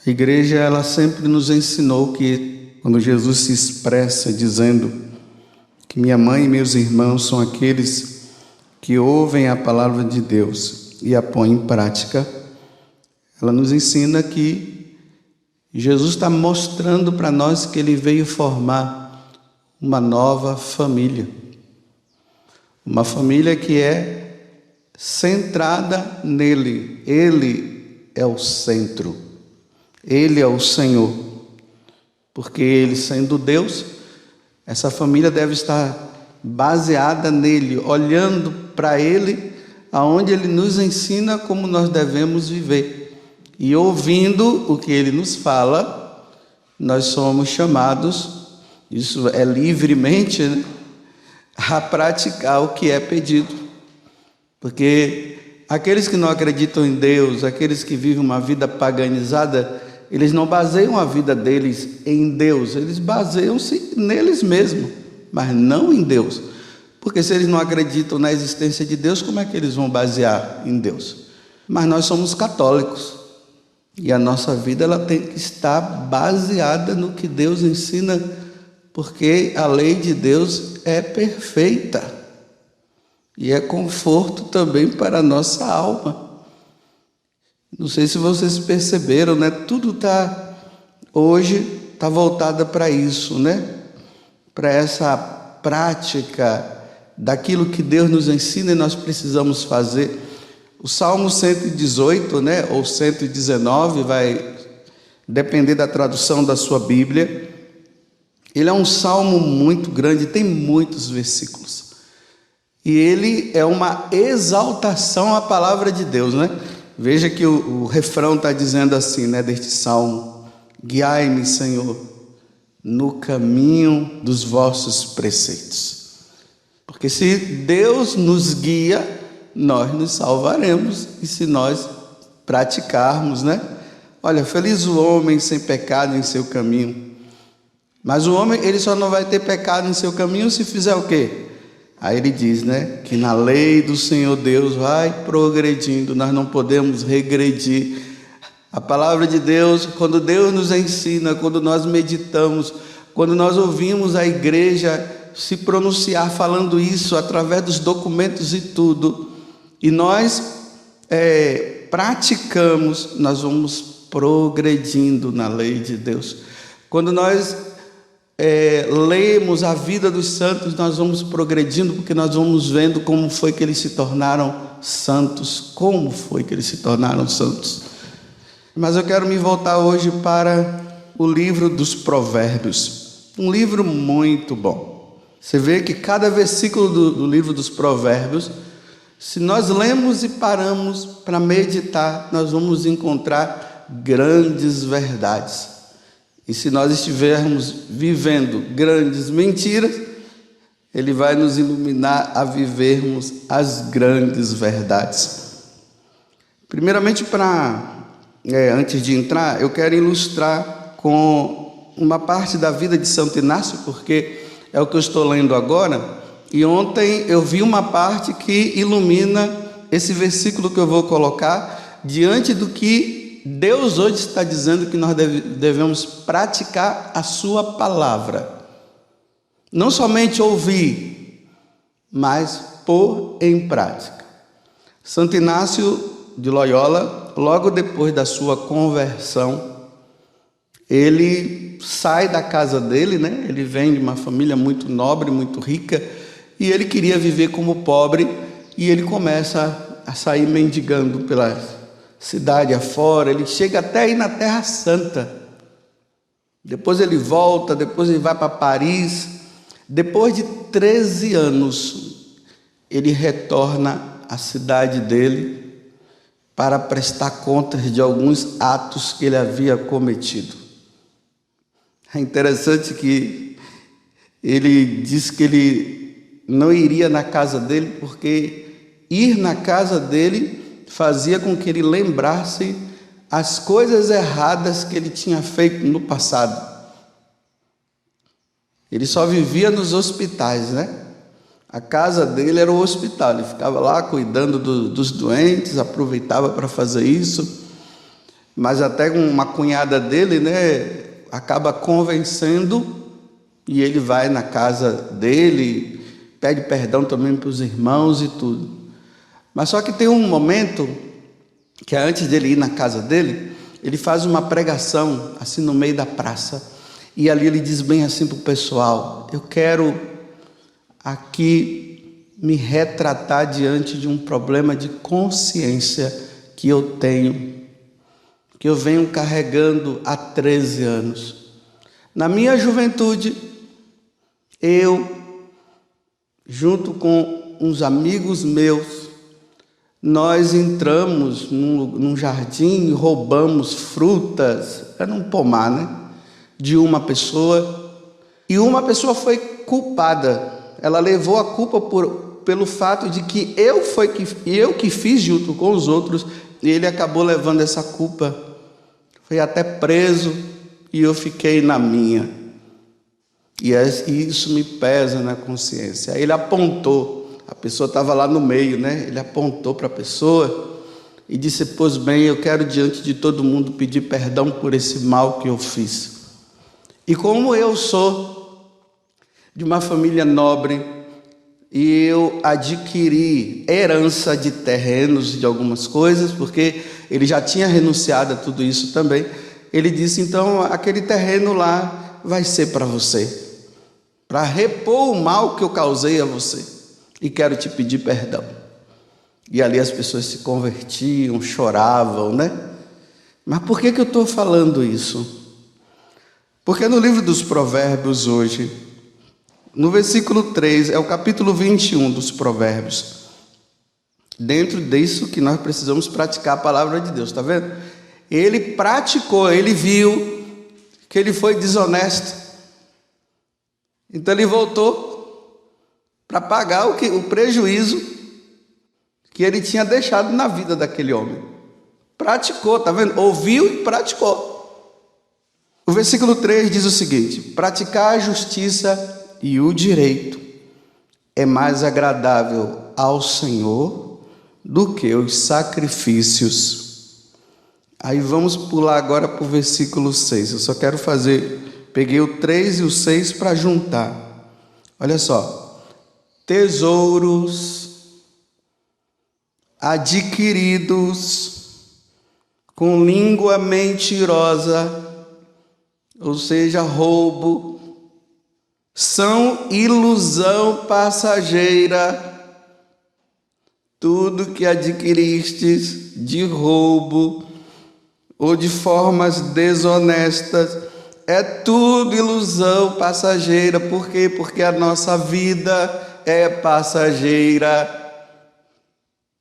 A igreja, ela sempre nos ensinou que quando Jesus se expressa dizendo que minha mãe e meus irmãos são aqueles que ouvem a palavra de Deus e a põem em prática, ela nos ensina que Jesus está mostrando para nós que ele veio formar uma nova família. Uma família que é centrada nele. Ele é o centro. Ele é o Senhor. Porque ele, sendo Deus, essa família deve estar baseada nele, olhando para ele, aonde ele nos ensina como nós devemos viver. E ouvindo o que ele nos fala, nós somos chamados, isso é livremente, né, a praticar o que é pedido. Porque aqueles que não acreditam em Deus, aqueles que vivem uma vida paganizada, eles não baseiam a vida deles em Deus, eles baseiam-se neles mesmos, mas não em Deus. Porque se eles não acreditam na existência de Deus, como é que eles vão basear em Deus? Mas nós somos católicos. E a nossa vida ela tem que estar baseada no que Deus ensina, porque a lei de Deus é perfeita e é conforto também para a nossa alma. Não sei se vocês perceberam, né? Tudo hoje está voltado para isso, né? Para essa prática daquilo que Deus nos ensina e nós precisamos fazer. O Salmo 118, né, ou 119, vai depender da tradução da sua Bíblia. Ele é um salmo muito grande, tem muitos versículos. E ele é uma exaltação à palavra de Deus, né? Veja que o refrão está dizendo assim, né, deste salmo: guiai-me, Senhor, no caminho dos vossos preceitos. Porque se Deus nos guia, nós nos salvaremos, e se nós praticarmos, né? Olha, feliz o homem sem pecado em seu caminho. Mas o homem, ele só não vai ter pecado em seu caminho se fizer o quê? Aí ele diz, né? Que na lei do Senhor Deus vai progredindo, nós não podemos regredir. A palavra de Deus, quando Deus nos ensina, quando nós meditamos, quando nós ouvimos a igreja se pronunciar falando isso através dos documentos e tudo, e nós praticamos, nós vamos progredindo na lei de Deus. Quando nós lemos a vida dos santos, nós vamos progredindo, porque nós vamos vendo como foi que eles se tornaram santos, como foi que eles se tornaram santos. Mas eu quero me voltar hoje para o livro dos Provérbios, um livro muito bom. Você vê que cada versículo do livro dos Provérbios, se nós lemos e paramos para meditar, nós vamos encontrar grandes verdades. E se nós estivermos vivendo grandes mentiras, ele vai nos iluminar a vivermos as grandes verdades. Primeiramente, antes de entrar, eu quero ilustrar com uma parte da vida de Santo Inácio, porque é o que eu estou lendo agora. E ontem eu vi uma parte que ilumina esse versículo que eu vou colocar diante do que Deus hoje está dizendo, que nós devemos praticar a sua palavra. Não somente ouvir, mas pôr em prática. Santo Inácio de Loyola, logo depois da sua conversão, ele sai da casa dele, né? Ele vem de uma família muito nobre, muito rica, e ele queria viver como pobre, e ele começa a sair mendigando pela cidade afora. Ele chega até aí na Terra Santa. Depois ele volta, depois ele vai para Paris. Depois de 13 anos, ele retorna à cidade dele para prestar contas de alguns atos que ele havia cometido. É interessante que ele diz que ele não iria na casa dele, porque ir na casa dele fazia com que ele lembrasse as coisas erradas que ele tinha feito no passado. Ele só vivia nos hospitais, né? A casa dele era o hospital, ele ficava lá cuidando dos doentes, aproveitava para fazer isso. mas até uma cunhada dele, né, acaba convencendo, e ele vai na casa dele, pede perdão também para os irmãos e tudo. Mas só que tem um momento que antes dele ir na casa dele, ele faz uma pregação assim no meio da praça, e ali ele diz bem assim para o pessoal: eu quero aqui me retratar diante de um problema de consciência que eu tenho, que eu venho carregando há 13 anos. Na minha juventude, eu, junto com uns amigos meus, nós entramos num jardim e roubamos frutas, era um pomar, né? De uma pessoa, e uma pessoa foi culpada. Ela levou a culpa pelo fato de que eu que fiz junto com os outros, e ele acabou levando essa culpa. Foi até preso e eu fiquei na minha. E isso me pesa na consciência. Aí ele apontou, a pessoa estava lá no meio, né? Ele apontou para a pessoa e disse: pois bem, eu quero diante de todo mundo pedir perdão por esse mal que eu fiz. E como eu sou de uma família nobre, e eu adquiri herança de terrenos, de algumas coisas, porque ele já tinha renunciado a tudo isso também, ele disse: então aquele terreno lá vai ser para você, para repor o mal que eu causei a você, e quero te pedir perdão. E ali as pessoas se convertiam, choravam, né? Mas por que eu estou falando isso? Porque no livro dos Provérbios hoje, no versículo 3, é o capítulo 21 dos Provérbios. Dentro disso que nós precisamos praticar a palavra de Deus, está vendo? Ele praticou, ele viu que ele foi desonesto. Então ele voltou para pagar o prejuízo que ele tinha deixado na vida daquele homem. Praticou, está vendo? Ouviu e praticou. O versículo 3 diz o seguinte: praticar a justiça e o direito é mais agradável ao Senhor do que os sacrifícios. Aí vamos pular agora para o versículo 6. Eu só quero peguei o 3 e o 6 para juntar. Olha só: tesouros adquiridos com língua mentirosa, ou seja, roubo, são ilusão passageira. Tudo que adquiristes de roubo ou de formas desonestas é tudo ilusão passageira. Por quê? Porque a nossa vida é passageira.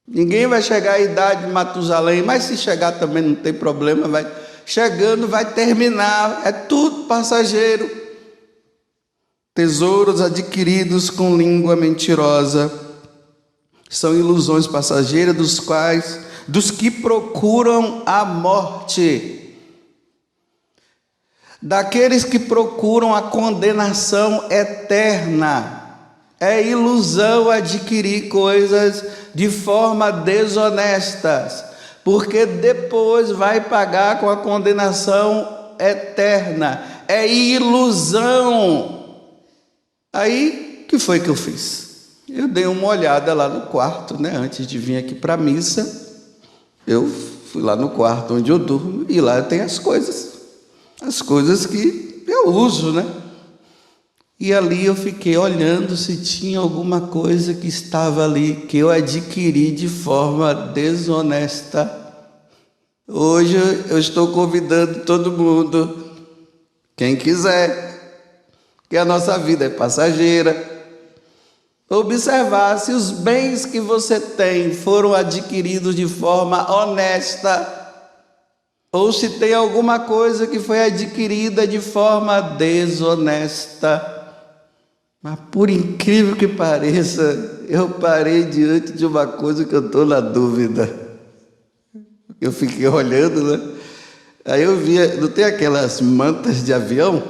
Ninguém vai chegar à idade de Matusalém, mas se chegar também não tem problema, vai chegando, vai terminar, é tudo passageiro. Tesouros adquiridos com língua mentirosa são ilusões passageiras, dos que procuram a morte, daqueles que procuram a condenação eterna. É ilusão adquirir coisas de forma desonesta, porque depois vai pagar com a condenação eterna. É ilusão. Aí, o que foi que eu fiz? Eu dei uma olhada lá no quarto, né? Antes de vir aqui para a missa, eu fui lá no quarto onde eu durmo, e lá tem as coisas que eu uso, né? E ali eu fiquei olhando se tinha alguma coisa que estava ali, que eu adquiri de forma desonesta. Hoje eu estou convidando todo mundo, quem quiser, que a nossa vida é passageira, observar se os bens que você tem foram adquiridos de forma honesta, ou se tem alguma coisa que foi adquirida de forma desonesta. Mas por incrível que pareça, eu parei diante de uma coisa que eu estou na dúvida. Eu fiquei olhando, né? Aí eu via, não tem aquelas mantas de avião?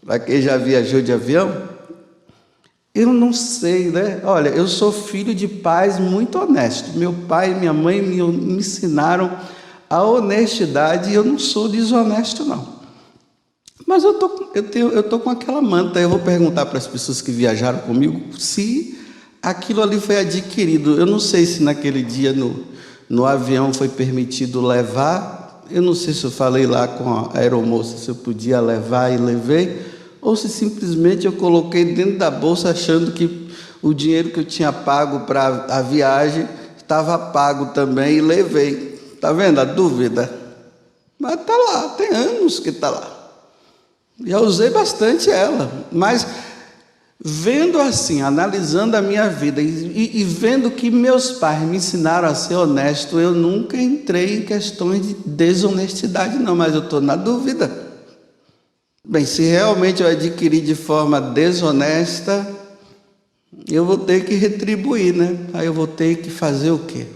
Para quem já viajou de avião? Eu não sei, né? Olha, eu sou filho de pais muito honestos. Meu pai e minha mãe me ensinaram a honestidade, eu não sou desonesto, não. Mas eu tô com aquela manta. Eu vou perguntar para as pessoas que viajaram comigo se aquilo ali foi adquirido. Eu não sei se naquele dia no avião foi permitido levar. Eu não sei se eu falei lá com a aeromoça se eu podia levar e levei, ou se simplesmente eu coloquei dentro da bolsa achando que o dinheiro que eu tinha pago para a viagem estava pago também e levei. Está vendo a dúvida? Mas está lá, tem anos que está lá. Já usei bastante ela, mas vendo assim, analisando a minha vida e vendo que meus pais me ensinaram a ser honesto, eu nunca entrei em questões de desonestidade não, mas eu estou na dúvida. Bem, se realmente eu adquirir de forma desonesta, eu vou ter que retribuir, né? Aí eu vou ter que fazer o quê?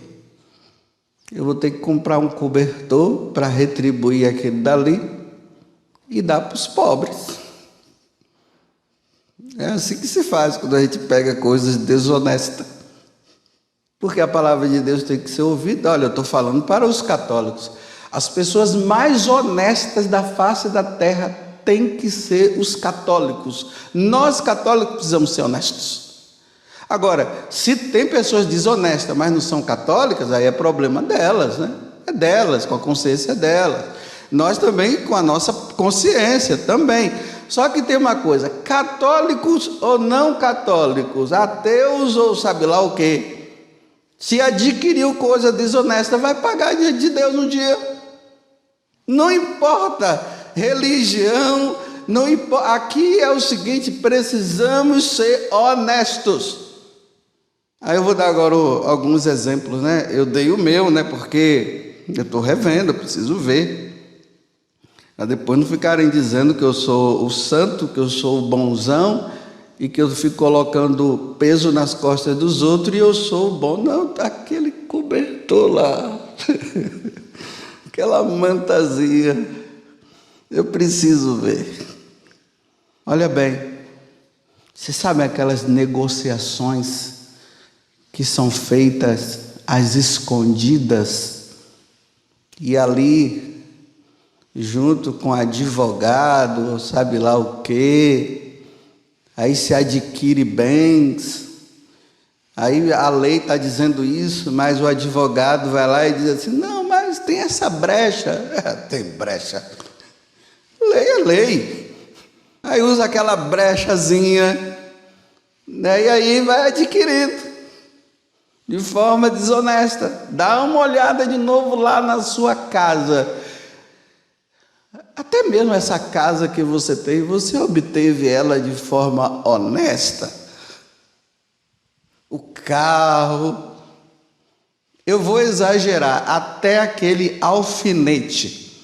Eu vou ter que comprar um cobertor para retribuir aquele dali e dar para os pobres. É assim que se faz quando a gente pega coisas desonestas. Porque a palavra de Deus tem que ser ouvida. Olha, eu estou falando para os católicos. As pessoas mais honestas da face da terra têm que ser os católicos. Nós católicos precisamos ser honestos. Agora, se tem pessoas desonestas, mas não são católicas, aí é problema delas, né? É delas, com a consciência delas. Nós também com a nossa consciência também. Só que tem uma coisa, católicos ou não católicos, ateus ou sabe lá o quê, se adquiriu coisa desonesta, vai pagar diante de Deus um dia. Não importa religião, não importa. Aqui é o seguinte, precisamos ser honestos. Aí eu vou dar agora alguns exemplos, né? Eu dei o meu, né? Porque eu estou revendo, eu preciso ver. Para depois não ficarem dizendo que eu sou o santo, que eu sou o bonzão e que eu fico colocando peso nas costas dos outros e eu sou o bom. Não, está aquele cobertor lá, aquela mantazinha. Eu preciso ver. Olha bem, você sabe aquelas negociações que são feitas às escondidas e ali junto com advogado, sabe lá o quê, aí se adquire bens, aí a lei está dizendo isso, mas o advogado vai lá e diz assim, não, mas tem essa brecha, tem brecha, lei é lei, aí usa aquela brechazinha, né, e aí vai adquirindo, de forma desonesta. Dá uma olhada de novo lá na sua casa, até mesmo essa casa que você tem, você obteve ela de forma honesta? O carro, eu vou exagerar, até aquele alfinete,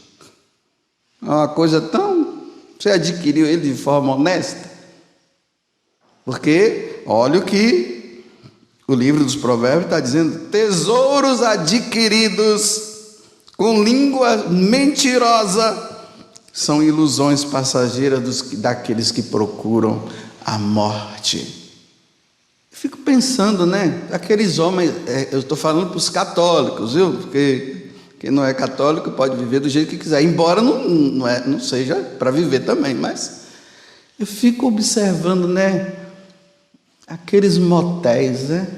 é uma coisa tão... Você adquiriu ele de forma honesta? Porque, olha o que o livro dos Provérbios está dizendo, tesouros adquiridos com língua mentirosa são ilusões passageiras daqueles que procuram a morte. Fico pensando, né? Aqueles homens, eu estou falando para os católicos, viu? Porque quem não é católico pode viver do jeito que quiser, embora não seja para viver também, mas eu fico observando, né? Aqueles motéis, né?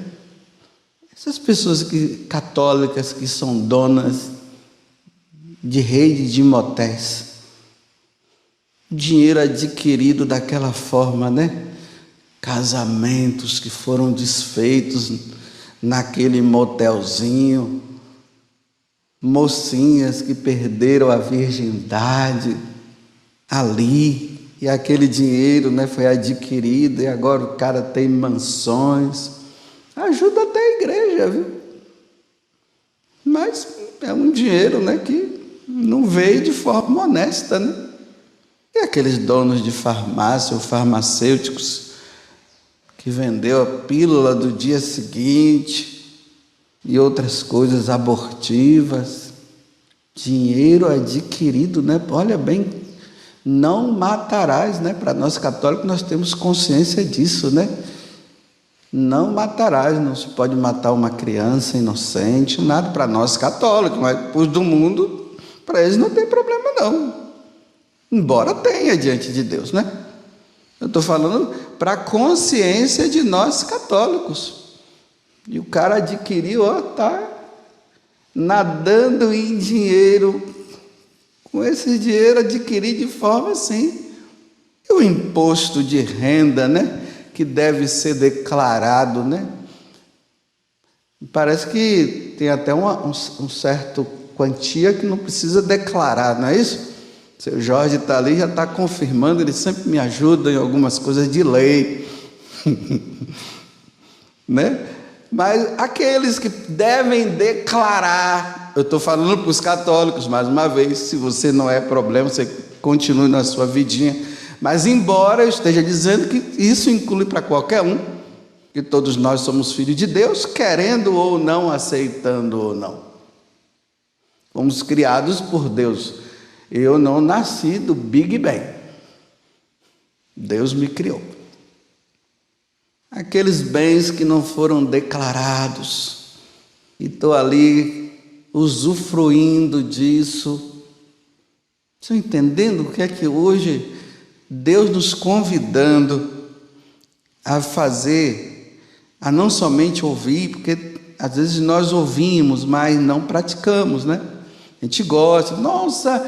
Essas pessoas católicas que são donas de rede de motéis. Dinheiro adquirido daquela forma, né? Casamentos que foram desfeitos naquele motelzinho, mocinhas que perderam a virgindade ali, e aquele dinheiro, né, foi adquirido e agora o cara tem mansões. Ajuda até a igreja, viu? Mas é um dinheiro, né, que não veio de forma honesta, né? E aqueles donos de farmácia ou farmacêuticos que vendeu a pílula do dia seguinte e outras coisas abortivas, dinheiro adquirido, né? Olha bem, não matarás, né? Para nós católicos nós temos consciência disso, né? Não matarás, não se pode matar uma criança inocente, nada para nós católicos, mas para os do mundo, para eles não tem problema não. Embora tenha diante de Deus, né? Eu estou falando para a consciência de nós católicos. E o cara adquiriu, tá nadando em dinheiro, com esse dinheiro adquirido de forma assim. E o imposto de renda, né? Que deve ser declarado, né? Parece que tem até um certo quantia que não precisa declarar, não é isso? Seu Jorge está ali, já está confirmando, ele sempre me ajuda em algumas coisas de lei, né? Mas aqueles que devem declarar, eu estou falando para os católicos, mais uma vez, se você não é problema, você continue na sua vidinha, mas embora eu esteja dizendo que isso inclui para qualquer um, que todos nós somos filhos de Deus, querendo ou não, aceitando ou não. Fomos criados por Deus. Eu não nasci do Big Bang. Deus me criou. Aqueles bens que não foram declarados, e estou ali usufruindo disso. Estão entendendo o que é que hoje Deus nos convidando a fazer, a não somente ouvir, porque às vezes nós ouvimos, mas não praticamos, né? A gente gosta, nossa,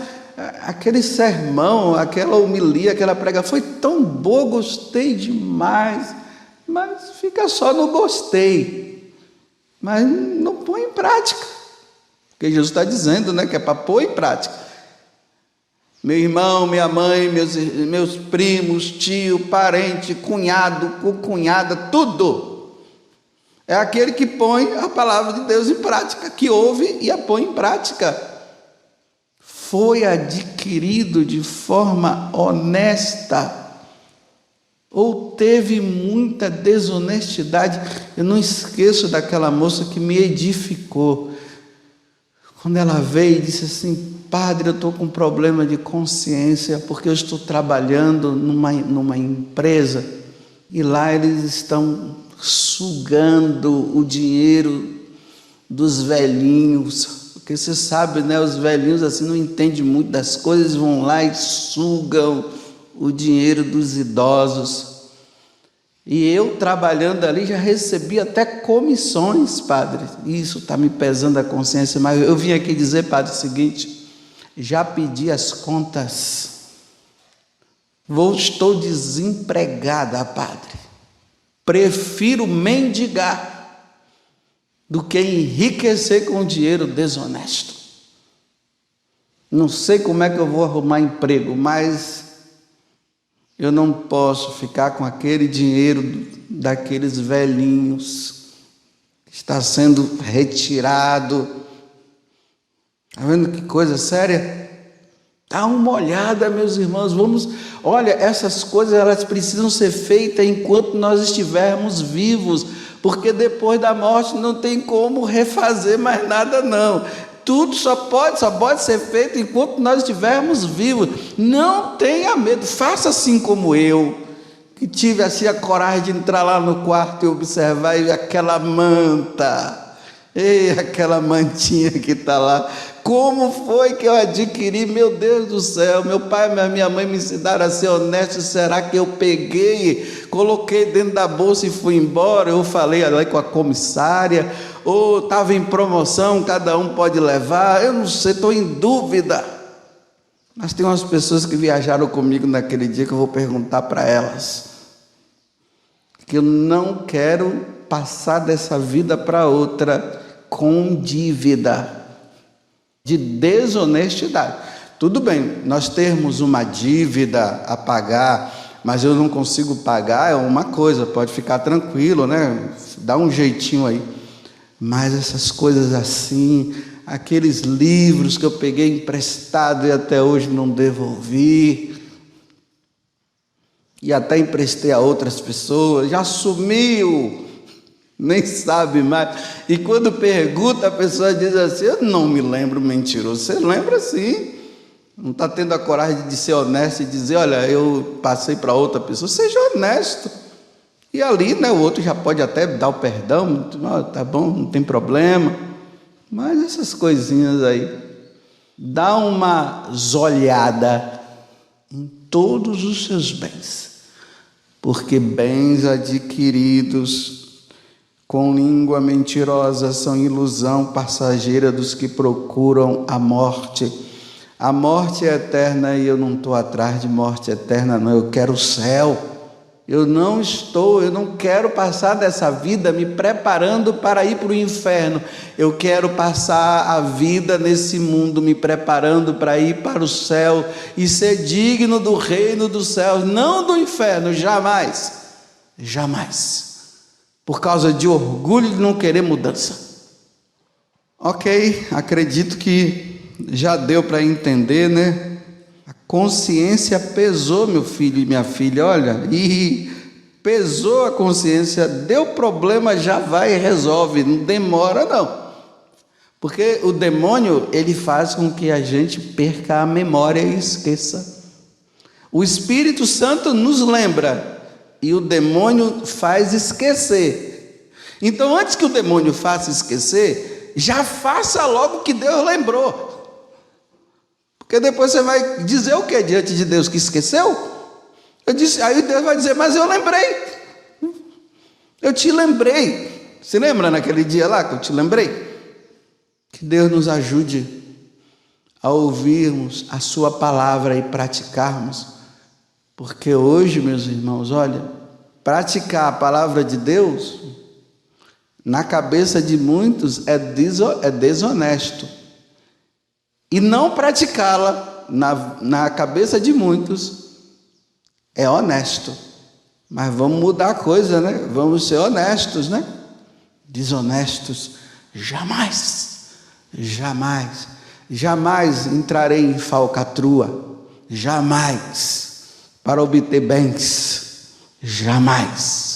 aquele sermão, aquela homilia, aquela pregação foi tão boa, gostei demais, mas fica só no gostei, mas não põe em prática, porque Jesus está dizendo, né, que é para pôr em prática. Meu irmão, minha mãe, meus primos, tio, parente, cunhado, cunhada, tudo é aquele que põe a palavra de Deus em prática, que ouve e a põe em prática. Foi adquirido de forma honesta ou teve muita desonestidade. Eu não esqueço daquela moça que me edificou, quando ela veio e disse assim: padre, eu estou com problema de consciência, porque eu estou trabalhando numa empresa, e lá eles estão sugando o dinheiro dos velhinhos, porque você sabe, né, os velhinhos assim não entendem muito das coisas, vão lá e sugam o dinheiro dos idosos. E eu trabalhando ali já recebi até comissões, padre. Isso está me pesando a consciência, mas eu vim aqui dizer, padre, o seguinte: já pedi as contas, estou desempregada, padre. Prefiro mendigar do que enriquecer com dinheiro desonesto. Não sei como é que eu vou arrumar emprego, mas eu não posso ficar com aquele dinheiro daqueles velhinhos que está sendo retirado. Está vendo que coisa séria? Dá uma olhada, meus irmãos, olha, essas coisas elas precisam ser feitas enquanto nós estivermos vivos, porque depois da morte não tem como refazer mais nada não. Tudo só pode ser feito enquanto nós estivermos vivos. Não tenha medo, faça assim como eu, que tive assim a coragem de entrar lá no quarto e observar e aquela manta, aquela mantinha que está lá. Como foi que eu adquiri? Meu Deus do céu, meu pai e minha mãe me ensinaram a ser honesto. Será que eu peguei, coloquei dentro da bolsa e fui embora? Eu falei ali com a comissária, ou estava em promoção, cada um pode levar? Eu não sei, estou em dúvida. Mas tem umas pessoas que viajaram comigo naquele dia que eu vou perguntar para elas, que eu não quero passar dessa vida para outra com dívida de desonestidade. Tudo bem, nós termos uma dívida a pagar, mas eu não consigo pagar, é uma coisa, pode ficar tranquilo, né? Dá um jeitinho aí. Mas essas coisas assim, aqueles livros que eu peguei emprestado e até hoje não devolvi, e até emprestei a outras pessoas, já sumiu, nem sabe mais. E quando pergunta, a pessoa diz assim: eu não me lembro, mentiroso. Você lembra sim, não está tendo a coragem de ser honesto e dizer: olha, eu passei para outra pessoa. Seja honesto E ali, né, o outro já pode até dar o perdão, tá bom, não tem problema. Mas essas coisinhas aí, dá uma zolhada em todos os seus bens, porque bens adquiridos com língua mentirosa são ilusão passageira dos que procuram a morte. A morte é eterna e eu não estou atrás de morte eterna, não. Eu quero o céu. Eu não quero passar dessa vida me preparando para ir para o inferno. Eu quero passar a vida nesse mundo me preparando para ir para o céu e ser digno do reino dos céus, não do inferno, jamais. Jamais. Por causa de orgulho de não querer mudança. Ok, acredito que já deu para entender, né? A consciência pesou, meu filho e minha filha, olha, e pesou a consciência, deu problema, já vai e resolve, não demora não. Porque o demônio, ele faz com que a gente perca a memória e esqueça. O Espírito Santo nos lembra e o demônio faz esquecer. Então, antes que o demônio faça esquecer, já faça logo o que Deus lembrou. Porque depois você vai dizer o que diante de Deus? Que esqueceu? Aí Deus vai dizer, mas eu lembrei. Eu te lembrei. Se lembra naquele dia lá que eu te lembrei? Que Deus nos ajude a ouvirmos a sua palavra e praticarmos. Porque hoje, meus irmãos, olha, praticar a palavra de Deus, na cabeça de muitos, é desonesto. E não praticá-la na cabeça de muitos é honesto. Mas vamos mudar a coisa, né? Vamos ser honestos, né? Desonestos, jamais, jamais, jamais entrarei em falcatrua, jamais, para obter bens, jamais.